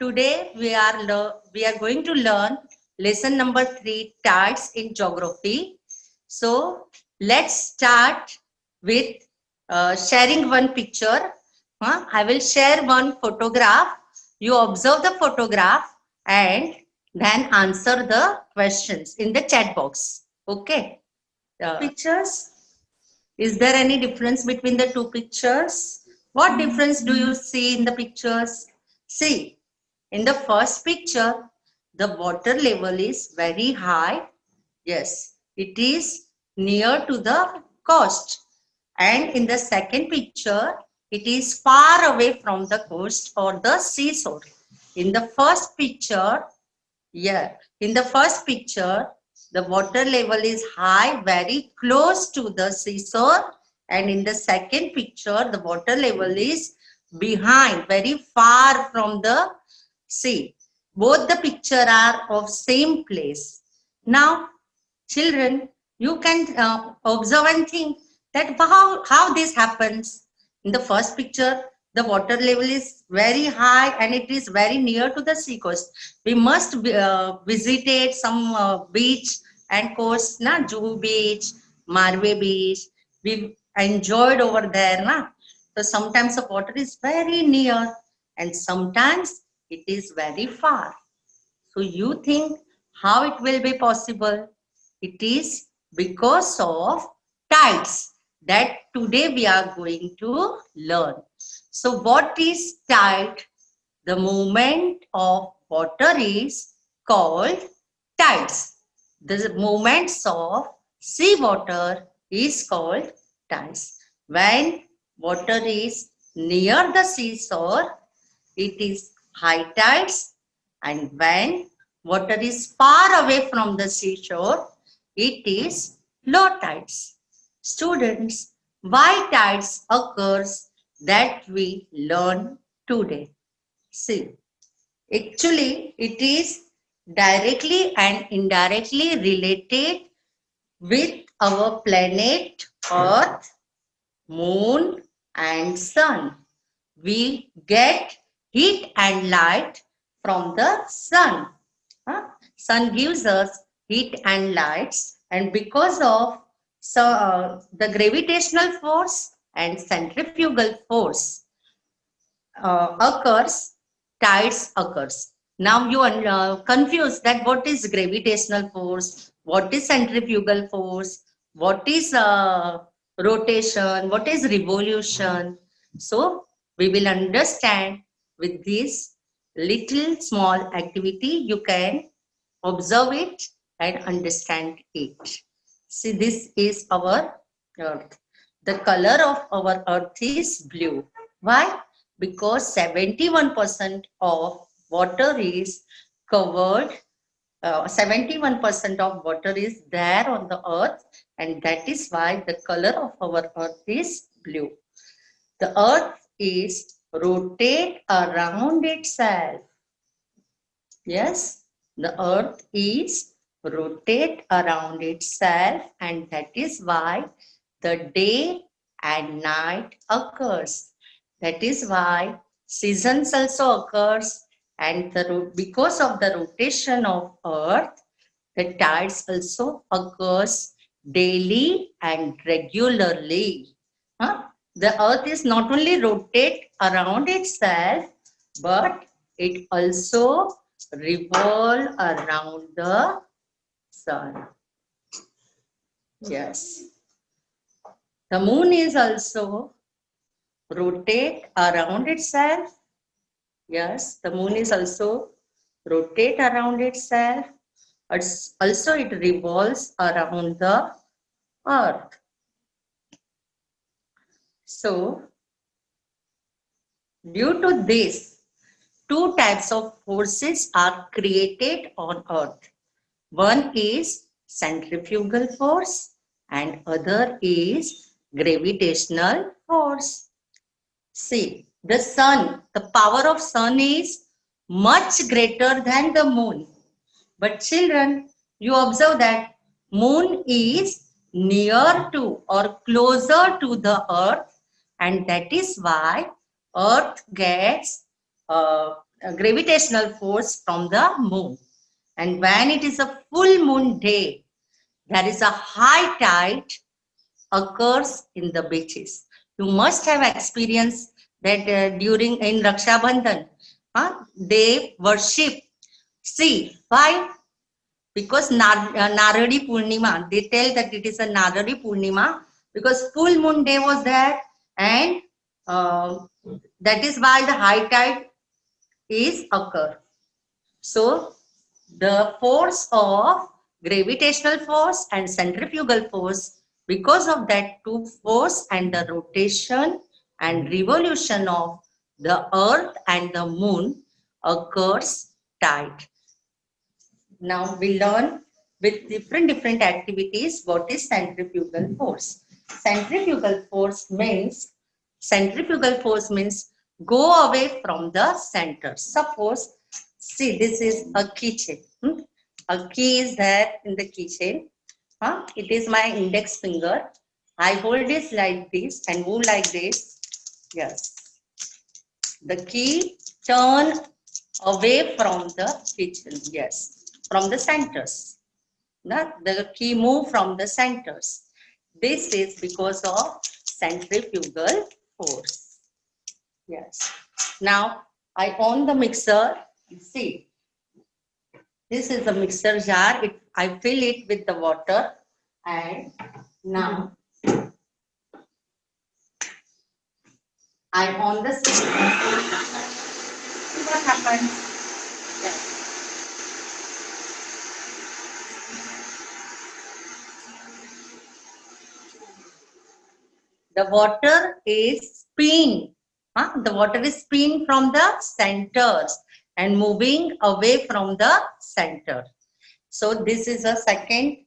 Today we are going to learn lesson number 3, tides in geography. So let's start with sharing one picture. I will share one photograph. You observe the photograph and then answer the questions in the chat box. Okay. Pictures. Is there any difference between the two pictures? What difference do you see in the pictures? See, in the first picture, the water level is very high. Yes, it is near to the coast. And in the second picture, it is far away from the coast or the seashore. In the first picture, in the first picture, the water level is high, very close to the seashore. And in the second picture, the water level is behind, very far from the sea. Both the picture are of same place. Now, children, you can observe and think that how this happens. In the first picture, the water level is very high and it is very near to the sea coast. We must visited some beach and coast, na Juhu Beach, Marve Beach. We enjoyed over there, na. So sometimes the water is very near and sometimes it is very far. So you think how it will be possible? It is because of tides that today we are going to learn. So what is tide? The movement of water is called tides. The movements of sea water is called tides. When water is near the seashore, it is high tides, and when water is far away from the seashore, it is low tides. Students, why tides occurs that we learn today? See, actually it is directly and indirectly related with our planet Earth, Moon and Sun. We get heat and light from the sun. Sun gives us heat and lights, and because of the gravitational force and centrifugal force occurs, tides occurs. Now you are confused that what is gravitational force, what is centrifugal force, what is rotation, what is revolution. So we will understand with this little small activity. You can observe it and understand it. See, this is our earth. The color of our earth is blue. Why? Because 71% of water is covered, 71% of water is there on the earth, and that is why the color of our earth is blue. The earth is rotate around itself. Yes, the earth is rotate around itself, and that is why the day and night occurs. That is why seasons also occurs, and because of the rotation of earth, the tides also occurs daily and regularly. The earth is not only rotate around itself, but it also revolve around the sun. Yes. The moon is also rotate around itself. Yes, the moon is also rotate around itself. Also, it revolves around the earth. So, due to this, two types of forces are created on earth. One is centrifugal force and other is gravitational force. See, the sun, the power of sun is much greater than the moon. But children, you observe that moon is near to or closer to the earth, and that is why earth gets gravitational force from the moon. And when it is a full moon day, there is a high tide occurs in the beaches. You must have experienced that during in Raksha Bandhan, they worship. See, why? Because Naradi Purnima, they tell that it is a Naradi Purnima because full moon day was there, and that is why the high tide is occur. So the force of gravitational force and centrifugal force, because of that two force and the rotation and revolution of the earth and the moon occurs tide. Now we learn with different activities what is centrifugal force. Centrifugal force means go away from the center. Suppose, see, this is a keychain. A key is there in the keychain. It is my index finger. I hold this like this and move like this. Yes. The key turn away from the kitchen. Yes. From the centers. The key move from the centers. This is because of centrifugal force. Yes. Now I on the mixer. See, this is the mixer jar. I fill it with the water, and now I on the switch. See what happens. Yes. The water is spinning. The water is spinning from the centers and moving away from the center. So this is a second,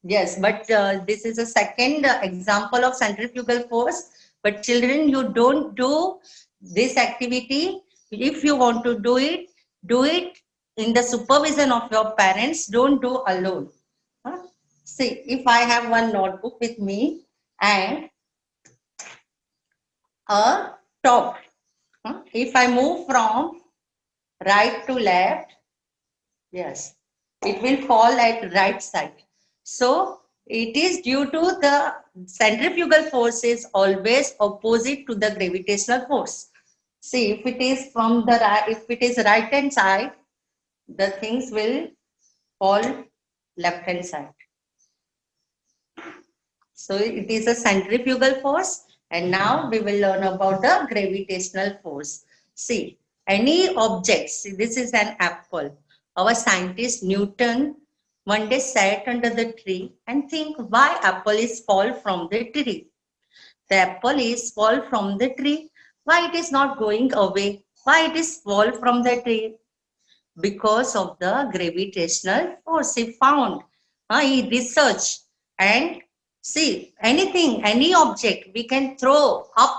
yes, but this is a second example of centrifugal force. But children, you don't do this activity. If you want to do it in the supervision of your parents. Don't do alone. See, if I have one notebook with me and a top, if I move from right to left, yes, it will fall at right side. So it is due to the centrifugal force is always opposite to the gravitational force. See, if it is from the right, if it is right hand side, the things will fall left hand side. So it is a centrifugal force, and now we will learn about the gravitational force. See, any object, see, this is an apple. Our scientist Newton one day sat under the tree and think why apple is fall from the tree. The apple is fall from the tree. Why it is not going away? Why it is fall from the tree? Because of the gravitational force he found. He researched and see anything, any object we can throw up,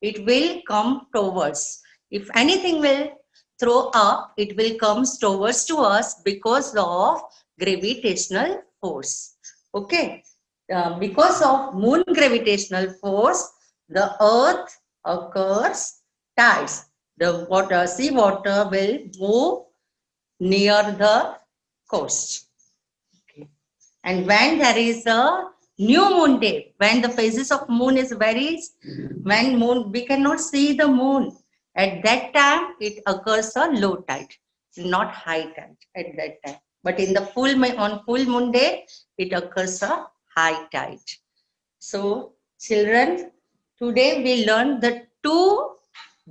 it will come towards. If anything will throw up, it will come towards to us because of gravitational force. Okay. Because of moon gravitational force, the earth occurs tides. The water, sea water will move near the coast. Okay. And when there is a new moon day, when the phases of moon is when moon, we cannot see the moon. At that time, it occurs a low tide, not high tide at that time. But in the on full moon day, it occurs a high tide. So, children, today we learned the two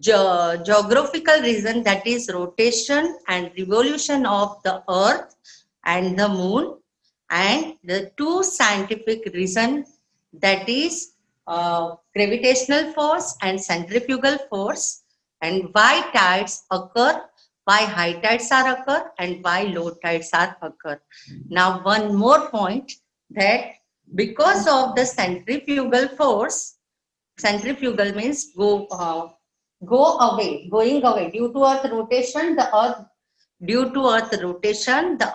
geographical reason, that is rotation and revolution of the earth and the moon, and the two scientific reason, that is gravitational force and centrifugal force, and why tides occur, why high tides are occur, and why low tides are occur. Now one more point, that because of the centrifugal force, centrifugal means going away due to earth rotation, the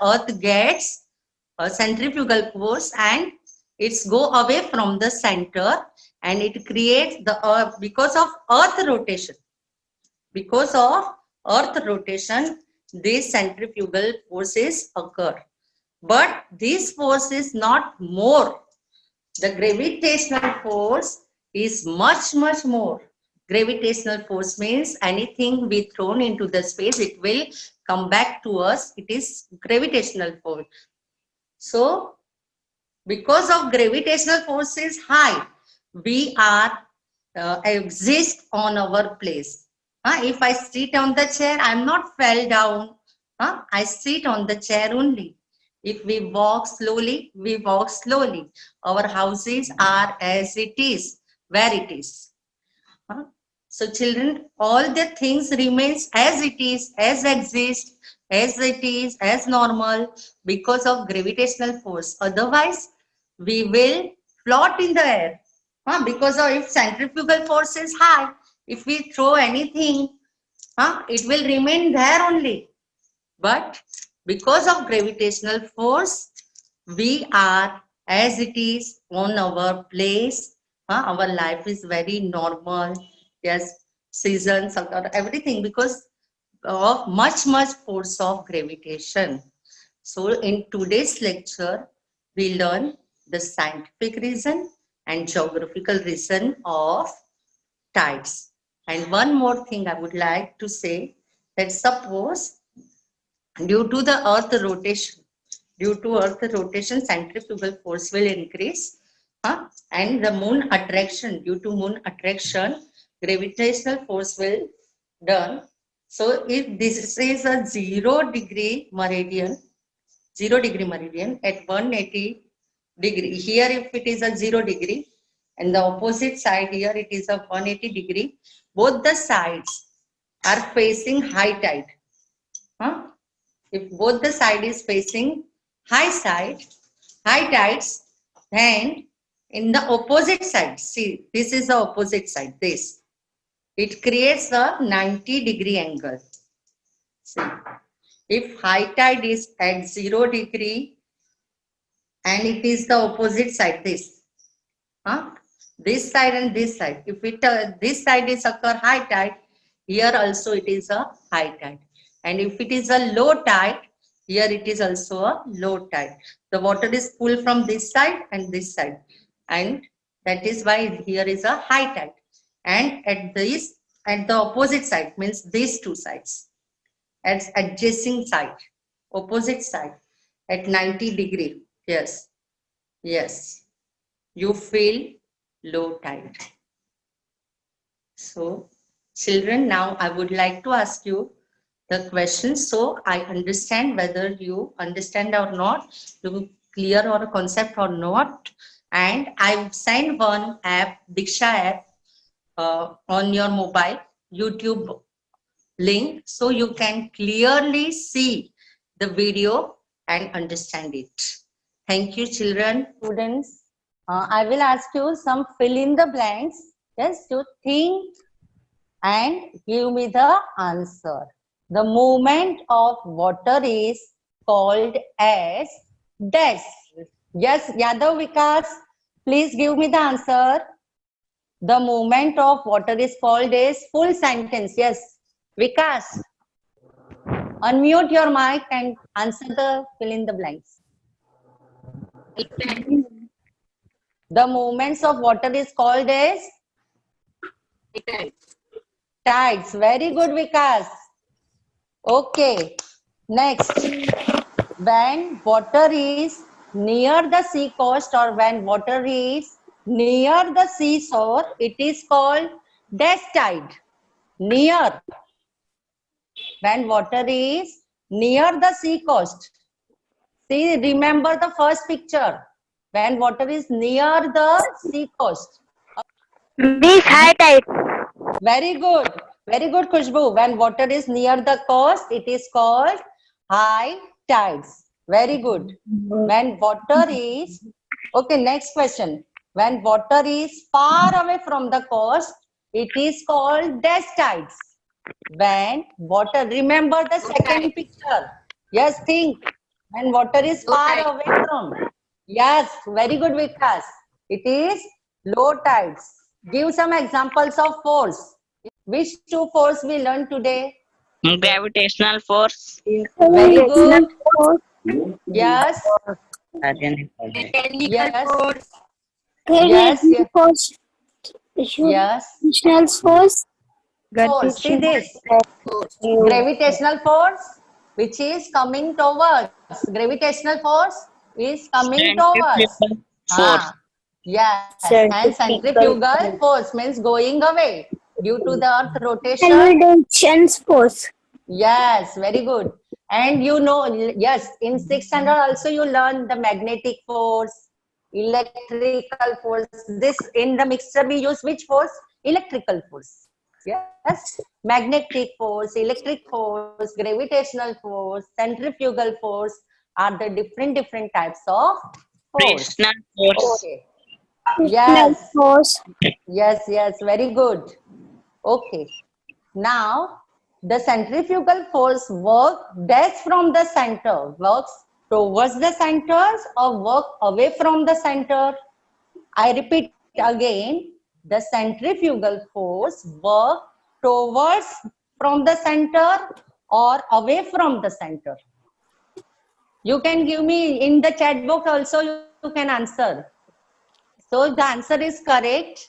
earth gets a centrifugal force and it's go away from the center, and it creates the earth because of earth rotation. Because of Earth rotation, these centrifugal forces occur. But this force is not more. The gravitational force is much, much more. Gravitational force means anything we thrown into the space, it will come back to us. It is gravitational force. So, because of gravitational force is high, we are exist on our place. If I sit on the chair, I'm not fell down. I sit on the chair only. If we walk slowly, we walk slowly. Our houses are as it is, where it is. So children, all the things remains as it is, as exist, as it is, as normal because of gravitational force. Otherwise, we will float in the air. Because of if centrifugal force is high, if we throw anything, it will remain there only. But because of gravitational force, we are as it is on our place. Our life is very normal. Yes, seasons, everything because of much force of gravitation. So in today's lecture, we learn the scientific reason and geographical reason of tides. And one more thing I would like to say that suppose due to the earth rotation, centrifugal force will increase, and the moon attraction, due to moon attraction, gravitational force will done. So if this is a 0 degree meridian at 180 degree, here if it is a 0 degree, and the opposite side here it is a 180 degree, both the sides are facing high tide. If both the side is facing high tides, then in the opposite side, see, this is the opposite side, this. It creates a 90-degree angle. See, if high tide is at 0 degree and it is the opposite side, this. This side and this side. If it this side is occur high tide, here also it is a high tide. And if it is a low tide, here it is also a low tide. The water is pulled from this side and this side. And that is why here is a high tide. And at the opposite side, means these two sides, at adjacent side, opposite side, at 90 degree. Yes, yes, you feel low tide. So, children, now I would like to ask you the question, so I understand whether you understand or not, you clear or concept or not. And I send one app, Diksha app, on your mobile, YouTube link, so you can clearly see the video and understand it. Thank you, children. Students, I will ask you some fill in the blanks. Yes, you think and give me the answer. The movement of water is called as dash. Yes, Yadav Vikas, please give me the answer. The movement of water is called as full sentence. Yes, Vikas, unmute your mic and answer the fill in the blanks. The movements of water is called as tides. Very good, Vikas. Okay, next. When water is near the sea coast or when water is near the seashore, it is called dash tide. Near. When water is near the sea coast. See, remember the first picture. When water is near the sea coast. This high tide. Very good. Very good, Khushbu. When water is near the coast, it is called high tides. Very good. When water is, okay, next question. When water is far away from the coast, it is called dash tides. When water, remember the second picture. Yes, think. When water is far away from. Yes, very good, Vikas. It is low tides. Give some examples of force. Which two force we learned today? Gravitational force. Very good. Force. Yes. Mechanical Yes. force. Yes. Gravitational force. Yes. Gravitational force. Force. See this. Gravitational force, which is coming towards. Gravitational force is coming towards. Centrifugal force. Yes. And Centrifugal centrifugal force means going away due to the earth rotation. Gravitational force. Yes, very good. And you know, yes, in 6th standard also you learn the magnetic force, electrical force. This in the mixture we use which force? Electrical force. Yes, magnetic force, electric force, gravitational force, centrifugal force are the different types of force. Frictional force. Okay. Gravitational Yes, force. yes, very good. Okay. Now, the centrifugal force works from the center, works towards the centers or work away from the center. I repeat again, the centrifugal force work towards from the center or away from the center. You can give me in the chat box also you can answer. So the answer is correct.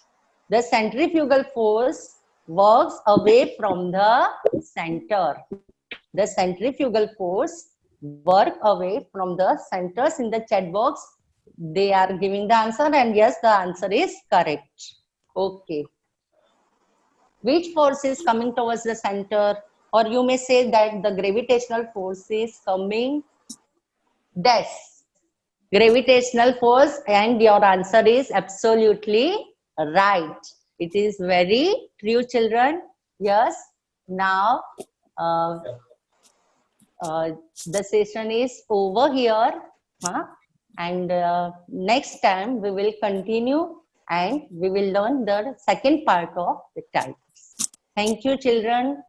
The centrifugal force works away from the center. The centrifugal force work away from the centers in the chat box. They are giving the answer and yes, the answer is correct. Okay. Which force is coming towards the center? Or you may say that the gravitational force is coming dash. Gravitational force and your answer is absolutely right. It is very true, children. Yes. Now, uh, the session is over here. And next time we will continue and we will learn the second part of the types. Thank you, children.